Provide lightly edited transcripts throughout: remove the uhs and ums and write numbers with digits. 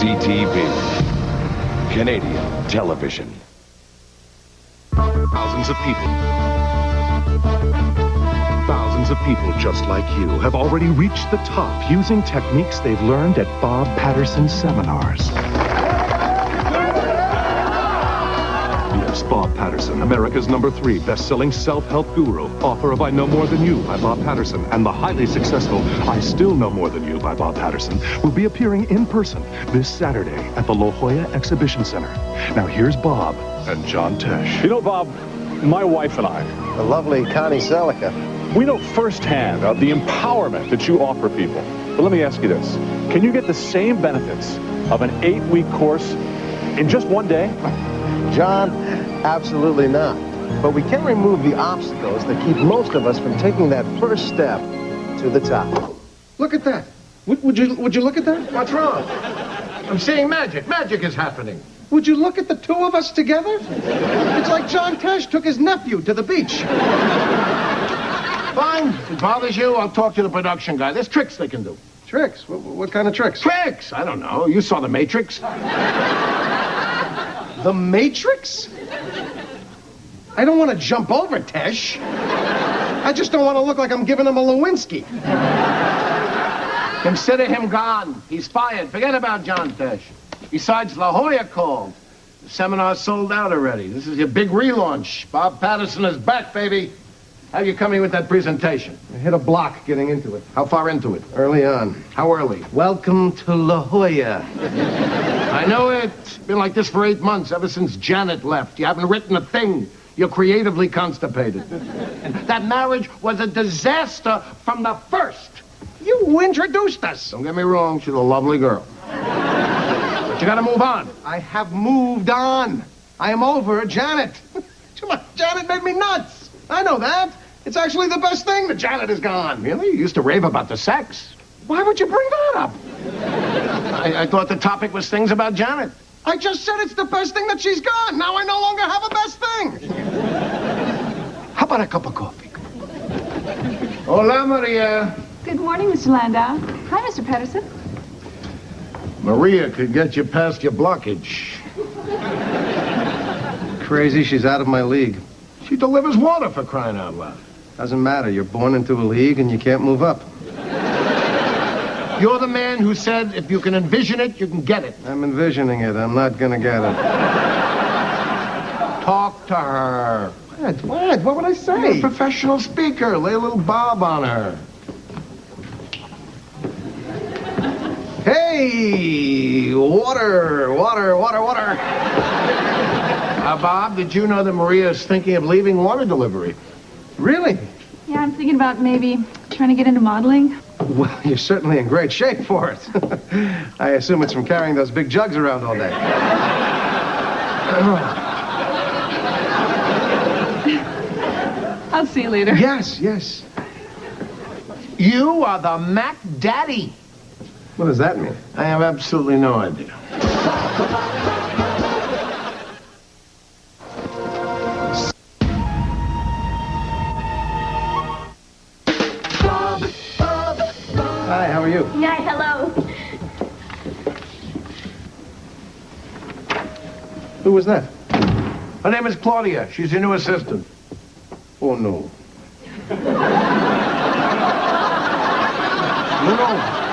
CTV, Canadian television. Thousands of people just like you have already reached the top using techniques they've learned at Bob Patterson seminars. Yes, Bob Patterson, America's #3 best-selling self-help guru, author of I Know More Than You by Bob Patterson, and the highly successful I Still Know More Than You by Bob Patterson, will be appearing in person this Saturday at the La Jolla Exhibition Center. Now here's Bob and John Tesh. You know, Bob, my wife and I, The lovely Connie Selica. we know firsthand of the empowerment that you offer people. But let me ask you this. Can you get the same benefits of an 8-week course in just one day? John, absolutely not. But we can remove the obstacles that keep most of us from taking that first step to the top. Look at that. Would you look at that? What's wrong? I'm seeing magic. Magic is happening. Would you look at the two of us together? It's like John Tesh took his nephew to the beach. Fine. If it bothers you, I'll talk to the production guy. There's tricks they can do. Tricks? What kind of tricks? Tricks? I don't know. You saw The Matrix. The Matrix? I don't want to jump over Tesh. I just don't want to look like I'm giving him a Lewinsky. Consider him gone. He's fired. Forget about John Tesh. Besides, La Jolla called. The seminar's sold out already. This is your big relaunch. Bob Patterson is back, baby. How you coming with that presentation? I hit a block getting into it. How far into it? Early on. How early? Welcome to La Jolla. I know it. It's been like this for 8 months, ever since Janet left. You haven't written a thing. You're creatively constipated. And that marriage was a disaster from the first. You introduced us. Don't get me wrong, she's a lovely girl. But you gotta move on. I have moved on. I am over Janet. Janet made me nuts. I know that. It's actually the best thing that Janet is gone. Really? You used to rave about the sex. Why would you bring that up? I thought the topic was things about Janet. I just said it's the best thing that she's gone. Now I no longer have a best thing. How about a cup of coffee? Hola, Maria. Good morning, Mr. Landau. Hi, Mr. Patterson. Maria could get you past your blockage. Crazy, she's out of my league. She delivers water, for crying out loud. Doesn't matter. You're born into a league and you can't move up. You're the man who said if you can envision it, you can get it. I'm envisioning it. I'm not gonna get it. Talk to her. What? What would I say? You're a professional speaker. Lay a little Bob on her. Hey! Water! Bob, did you know that Maria is thinking of leaving water delivery? Really? Yeah, I'm thinking about maybe trying to get into modeling. Well, you're certainly in great shape for it. I assume it's from carrying those big jugs around all day. I'll see you later. Yes. You are the Mac Daddy. What does that mean? I have absolutely no idea. Hi, how are you? Yeah, hello. Who was that? Her name is Claudia. She's your new assistant. Oh, no.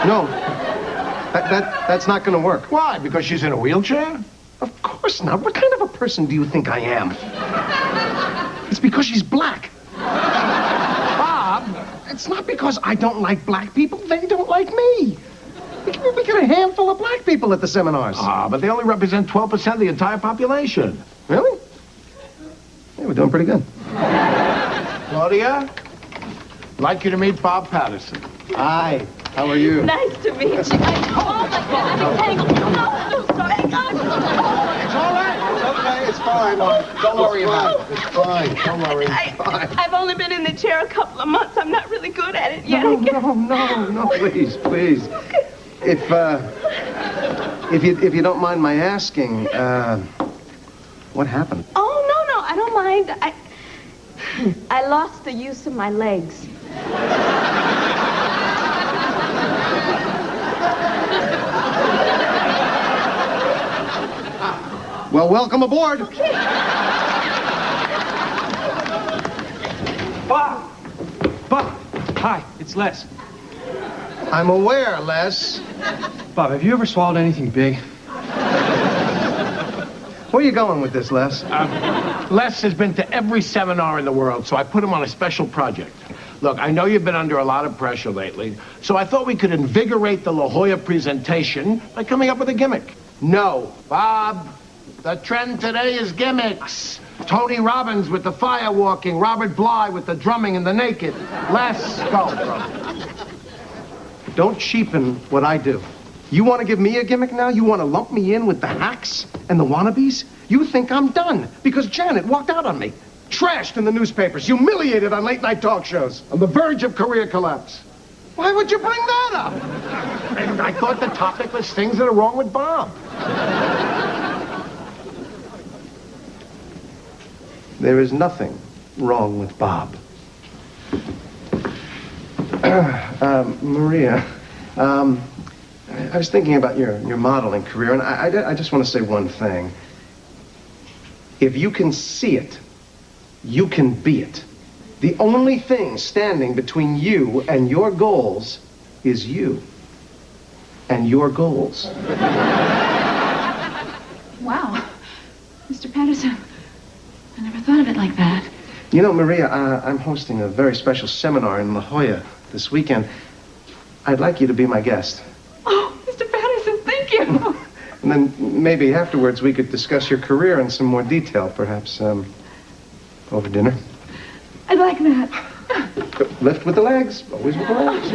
No. That's not going to work. Why? Because she's in a wheelchair? Of course not. What kind of a person do you think I am? It's because she's black. Bob, it's not because I don't like black people. They don't like me. We get a handful of black people at the seminars. But they only represent 12% of the entire population. Really? Yeah, we're doing pretty good. Claudia, I'd like you to meet Bob Patterson. Hi. How are you? Nice to meet you. Oh, my God, I'm tangled. No, sorry. It's all right. It's okay. It's fine. Don't worry about it. It's fine. Don't worry. It's fine. I've only been in the chair a couple of months. I'm not really good at it yet. No, please. If you don't mind my asking, what happened? Oh, no, I don't mind. I lost the use of my legs. Well, welcome aboard. Okay. Bob! Bob! Hi, it's Les. I'm aware, Les. Bob, have you ever swallowed anything big? Where are you going with this, Les? Les has been to every seminar in the world, so I put him on a special project. Look, I know you've been under a lot of pressure lately, so I thought we could invigorate the La Jolla presentation by coming up with a gimmick. No. Bob, the trend today is gimmicks. Tony Robbins with the fire walking, Robert Bly with the drumming and the naked. Les, go, bro. Don't cheapen what I do. You want to give me a gimmick now? You want to lump me in with the hacks and the wannabes? You think I'm done because Janet walked out on me. Trashed in the newspapers, humiliated on late-night talk shows. On the verge of career collapse. Why would you bring that up? And I thought the topic was things that are wrong with Bob. There is nothing wrong with Bob. Maria, I was thinking about your modeling career, and I just want to say one thing. If you can see it, you can be it. The only thing standing between you and your goals is you and your goals. Wow. Mr. Patterson, I never thought of it like that. You know, Maria, I'm hosting a very special seminar in La Jolla this weekend. I'd like you to be my guest. Oh, Mr. Patterson, thank you. And then maybe afterwards we could discuss your career in some more detail, perhaps over dinner. I'd like that. Lift with the legs, always with the legs.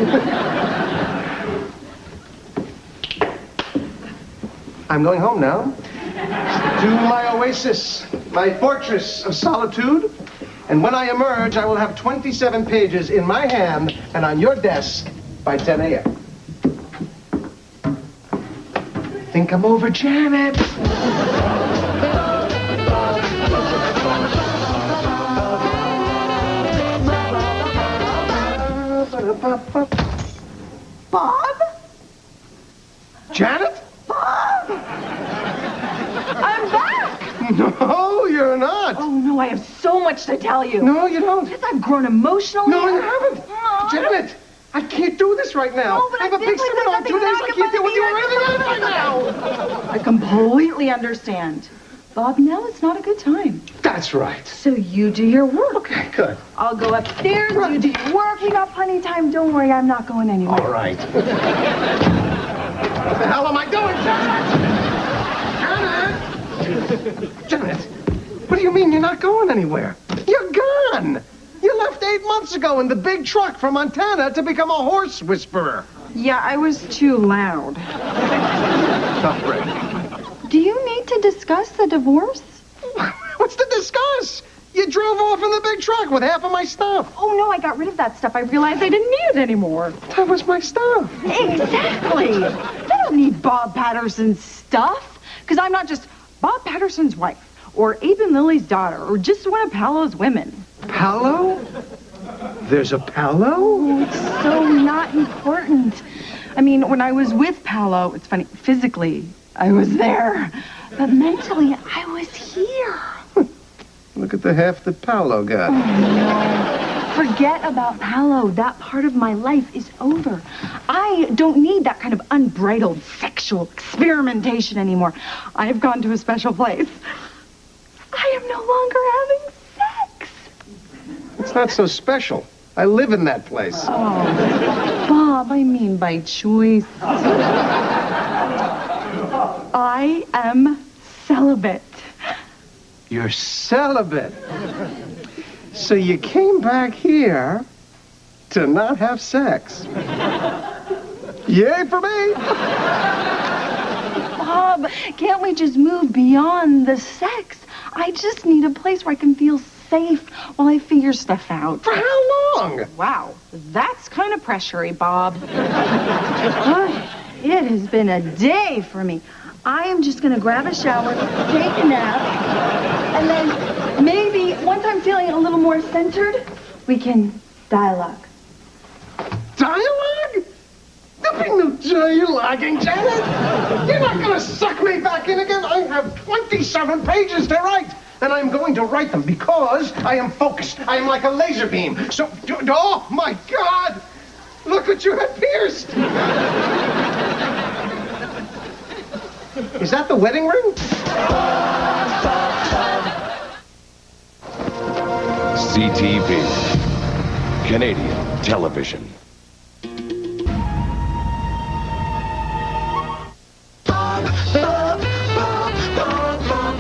I'm going home now to my oasis, my fortress of solitude. And when I emerge, I will have 27 pages in my hand and on your desk by 10 a.m. Think I'm over, Janet. Bob? Janet? Bob! I'm back! No, you're not. Oh, no, I have so much to tell you. No, you don't. Yes, I've grown emotionally. No, you haven't. Oh, Janet, I can't do this right now. No, but I have a big seminar in 2 days. I can't deal with you or anything right now. I completely understand. Bob, now it's not a good time. That's right. So you do your work. Okay, good. I'll go upstairs, you do your work. We got plenty of time. Don't worry, I'm not going anywhere. All right. What the hell am I doing, Janet? Janet! Janet, what do you mean you're not going anywhere? You're gone! You left 8 months ago in the big truck from Montana to become a horse whisperer. Yeah, I was too loud. Tough break. Do you need to discuss the divorce? What's to discuss? You drove off in the big truck with half of my stuff. Oh, no, I got rid of that stuff. I realized I didn't need it anymore. That was my stuff. Exactly. I don't need Bob Patterson's stuff. Because I'm not just Bob Patterson's wife, or Abe and Lily's daughter, or just one of Palo's women. Palo? There's a Palo? Oh, it's so not important. I mean, when I was with Palo, it's funny, physically, I was there. But mentally, I was here. Look at the half that Palo got. Oh, no. Forget about Palo. That part of my life is over. I don't need that kind of unbridled sexual experimentation anymore. I have gone to a special place. I am no longer having sex. It's not so special. I live in that place. Oh, Bob, I mean by choice. I am celibate. You're celibate. So you came back here to not have sex. Yay for me! Bob, can't we just move beyond the sex? I just need a place where I can feel safe while I figure stuff out. For how long? Wow, that's kind of pressury, Bob. It has been a day for me. I am just going to grab a shower, take a nap, and then maybe once I'm feeling a little more centered, we can dialogue. Dialogue? There'll be no Are you lagging, Janet? You're not going to suck me back in again. I have 27 pages to write. And I'm going to write them because I am focused. I am like a laser beam. So, oh, my God. Look what you had pierced. Is that the wedding ring? CTV. Canadian television.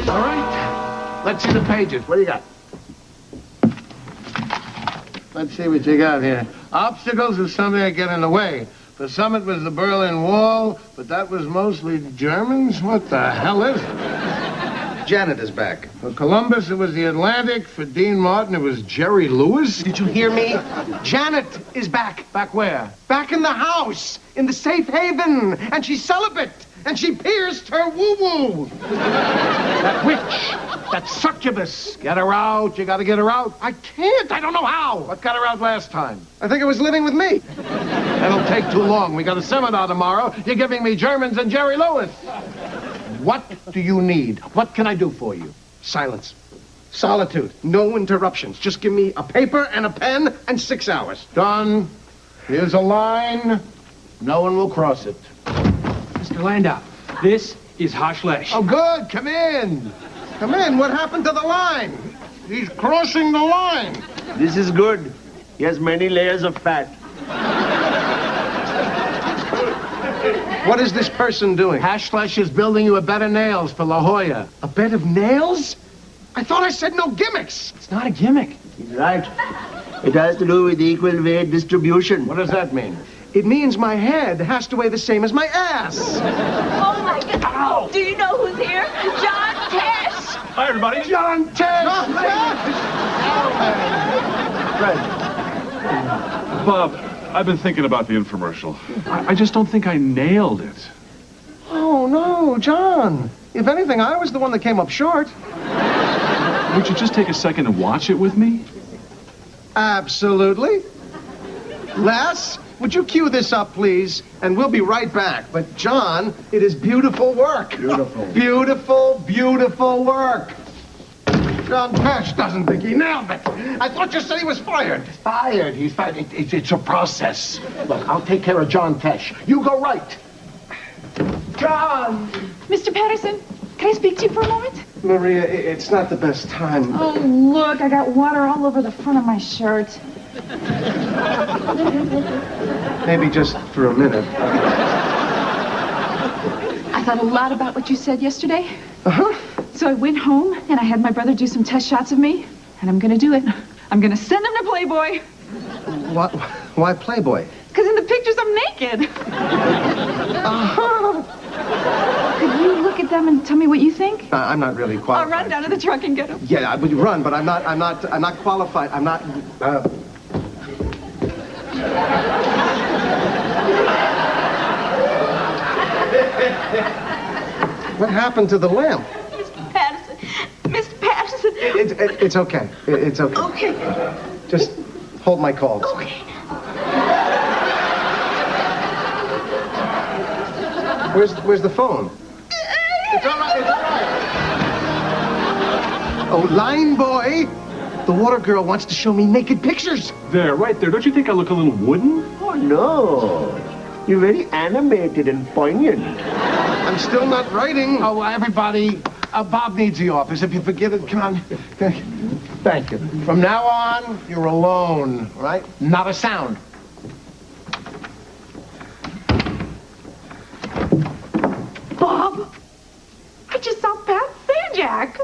All right. Let's see the pages. What do you got? Let's see what you got here. Obstacles is something that get in the way. For some, it was the Berlin Wall, but that was mostly Germans. What the hell is it? Janet is back. For Columbus, it was the Atlantic. For Dean Martin, it was Jerry Lewis. Did you hear me? Janet is back. Back where? Back in the house, in the safe haven. And she's celibate. And she pierced her woo-woo. That witch. That succubus. Get her out. You gotta get her out. I can't. I don't know how. What got her out last time? I think it was living with me. That'll take too long. We got a seminar tomorrow. You're giving me Germans and Jerry Lewis. What do you need? What can I do for you? Silence. Solitude. No interruptions. Just give me a paper and a pen and 6 hours. Done. Here's a line. No one will cross it. Mr. Landau, this is Hashlesh. Oh, good. Come in. Come in. What happened to the line? He's crossing the line. This is good. He has many layers of fat. What is this person doing? Hashlesh is building you a bed of nails for La Jolla. A bed of nails? I thought I said no gimmicks. It's not a gimmick. He's right. It has to do with equal weight distribution. What does that mean? It means my head has to weigh the same as my ass. Oh, my God. Ow. Do you know who's here? John Tesh. Hi, everybody. John Tesh! Fred. Bob, I've been thinking about the infomercial. I just don't think I nailed it. Oh, no, John. If anything, I was the one that came up short. Would you just take a second and watch it with me? Absolutely. Les, would you cue this up, please? And we'll be right back. But, John, it is beautiful work. Beautiful. Beautiful, beautiful work. John Tesh doesn't think he nailed it. I thought you said he was fired. Fired. He's fired. It's a process. Look, I'll take care of John Tesh. You go right. John! Mr. Patterson, can I speak to you for a moment? Maria, it's not the best time. Oh, look, I got water all over the front of my shirt. Maybe just for a minute. I thought a lot about what you said yesterday. Uh-huh. So I went home and I had my brother do some test shots of me, and I'm gonna do it. I'm gonna send him to Playboy. What? Why Playboy? Because in the pictures I'm naked. Uh-huh. Could you look at them and tell me what you think? I'm not really qualified. I'll run down to the truck and get them. Yeah, I would run, but I'm not qualified. I'm not. What happened to the lamp? Mr. Patterson. Mr. Patterson. It's okay. It's okay. Okay. Just hold my calls. Okay. Where's the phone? It's all right. It's all right. Oh, line boy. The water girl wants to show me naked pictures. There, right there. Don't you think I look a little wooden? Oh, no. You're very animated and poignant. I'm still not writing. Oh, everybody, Bob needs the office. If you forget it, come on. Thank you. From now on, you're alone, right? Not a sound. Bob, I just saw Pat Sajak.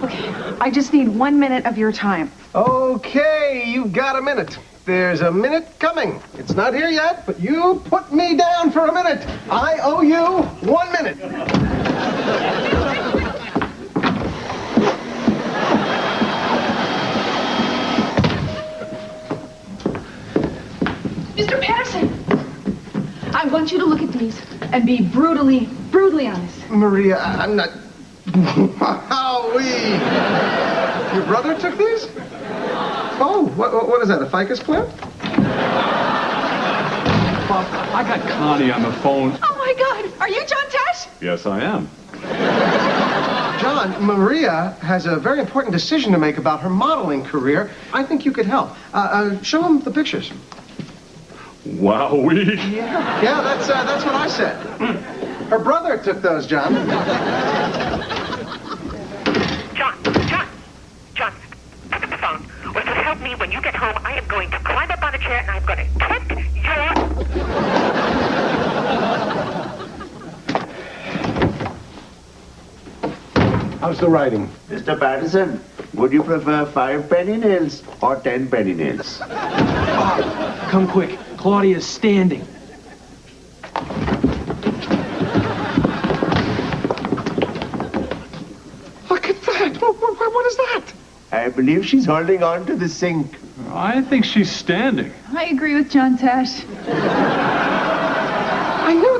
Okay, I just need 1 minute of your time. Okay, you've got a minute. There's a minute coming. It's not here yet, but you put me down for a minute. I owe you 1 minute. Mr. Patterson, I want you to look at these and be brutally honest. Maria, I'm not... Howie! Your brother took these? Oh, what is that, a ficus plant? Bob, I got Connie on the phone. Oh, my God. Are you John Tesh? Yes, I am. John, Maria has a very important decision to make about her modeling career. I think you could help. Show him the pictures. Wowee. Yeah, that's what I said. Her brother took those, John. John, pick up the phone. Well, to help me when you get home, I am going to climb up on a chair and I'm going to kick your... How's the writing? Mr. Patterson, would you prefer 5 penny nails or 10 penny nails? Come quick. Claudia's standing. Look at that. What is that? I believe she's holding on to the sink. I think she's standing. I agree with John Tesh. I know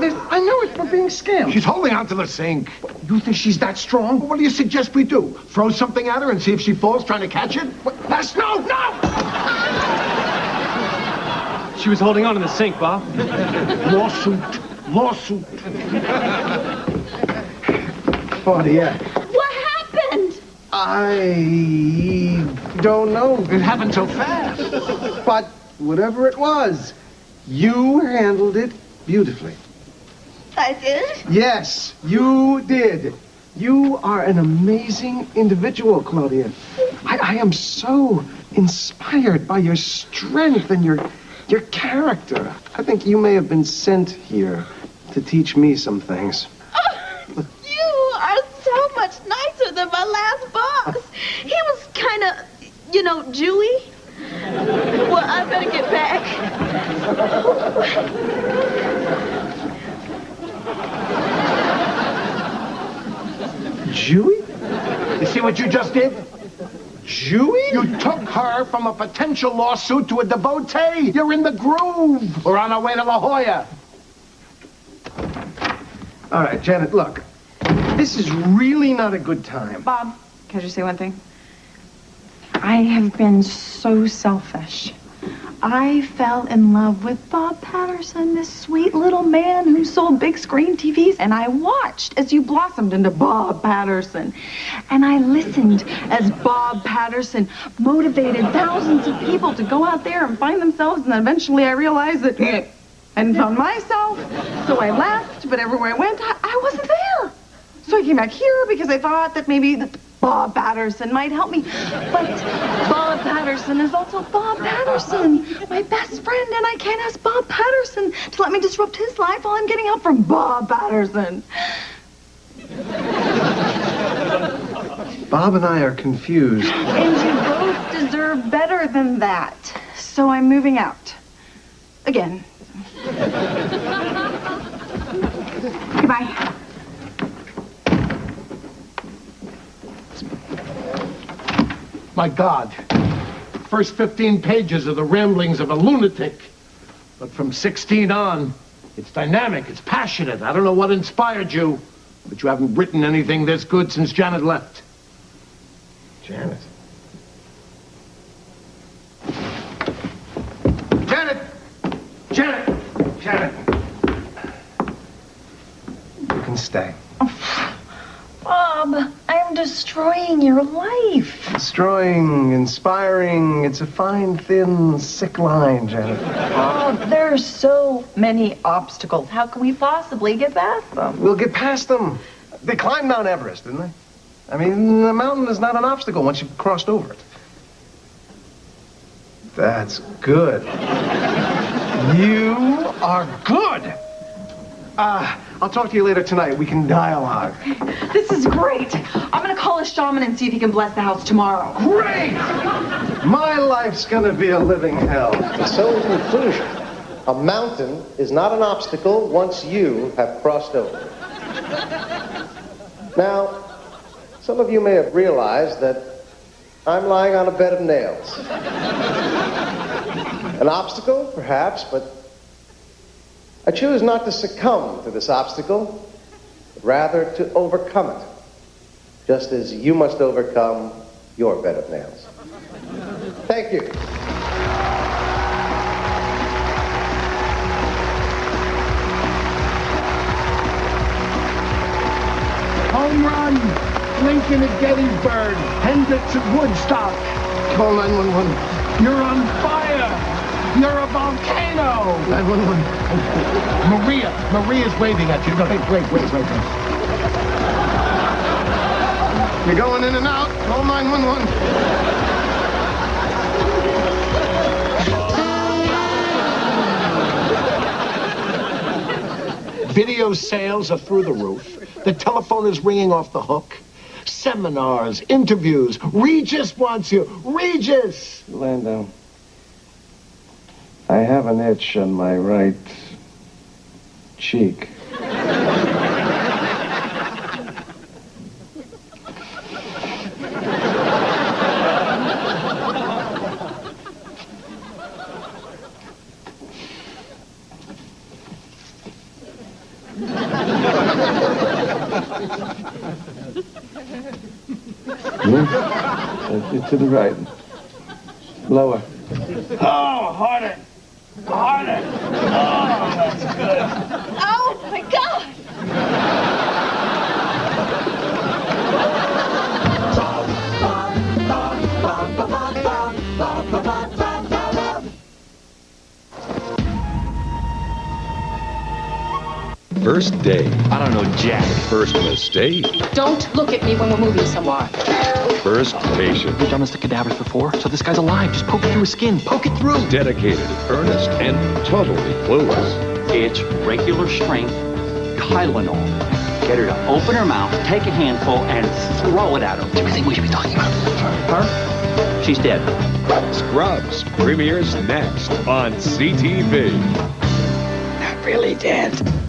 it. We're being scammed. She's holding onto the sink. You think she's that strong? What do you suggest we do? Throw something at her and see if she falls trying to catch it? No! She was holding on to the sink, Bob. Lawsuit. Claudia. What happened? I don't know. It happened so fast. But whatever it was, you handled it beautifully. I did? Yes, you did. You are an amazing individual, Claudia. I am so inspired by your strength and your character. I think you may have been sent here to teach me some things. You are so much nicer than my last boss. He was kind of, Jewy. Well, I better get back. Jewy? You see what you just did? Jewy? You took her from a potential lawsuit to a devotee. You're in the groove. We're on our way to La Jolla. All right, Janet, look. This is really not a good time. Bob, can I just say one thing? I have been so selfish. I fell in love with Bob Patterson, this sweet little man who sold big screen TVs, and I watched as you blossomed into Bob Patterson. And I listened as Bob Patterson motivated thousands of people to go out there and find themselves, and then eventually I realized that I hadn't found myself. So I left, but everywhere I went, I wasn't there. So I came back here because I thought that maybe Bob Patterson might help me. But Bob Patterson is also Bob Patterson, my best friend, and I can't ask Bob Patterson to let me disrupt his life while I'm getting help from Bob Patterson. Bob and I are confused. And you both deserve better than that. So I'm moving out. Again. Goodbye. My God. First 15 pages are the ramblings of a lunatic. But from 16 on, it's dynamic, it's passionate. I don't know what inspired you, but you haven't written anything this good since Janet left. Janet? Janet! You can stay. Bob, I'm destroying your life. Destroying, inspiring, it's a fine, thin, sick line, Janet. Bob, there are so many obstacles. How can we possibly get past them? We'll get past them. They climbed Mount Everest, didn't they? I mean, the mountain is not an obstacle once you've crossed over it. That's good. You are good. I'll talk to you later tonight. We can dialogue. This is great. I'm going to call a shaman and see if he can bless the house tomorrow. Great! My life's gonna be a living hell. So in conclusion, a mountain is not an obstacle once you have crossed over. Now, some of you may have realized that I'm lying on a bed of nails. An obstacle, perhaps, but I choose not to succumb to this obstacle, but rather to overcome it, just as you must overcome your bed of nails. Thank you. Lincoln at Gettysburg, Hendrix at Woodstock. Call 911. You're on fire. You're a volcano. 911. Maria's waving at you. Wait. You're going in and out. Call 911. Video sales are through the roof. The telephone is ringing off the hook. Seminars, interviews. Regis wants you. Regis! Landau, I have an itch on my right cheek. To the right. Lower. Oh, harder. Harder. Oh, that's good. Oh, my God! First day. I don't know Jack. First mistake. Don't look at me when we're moving somewhere. First patient. We've done this to cadavers before, so this guy's alive. Just poke it through his skin. Poke it through. Dedicated, earnest, and totally clueless. It's regular strength Tylenol. Get her to open her mouth, take a handful, and throw it at her. Do you think we should be talking about Her? She's dead. Scrubs premieres next on CTV. Not really dead.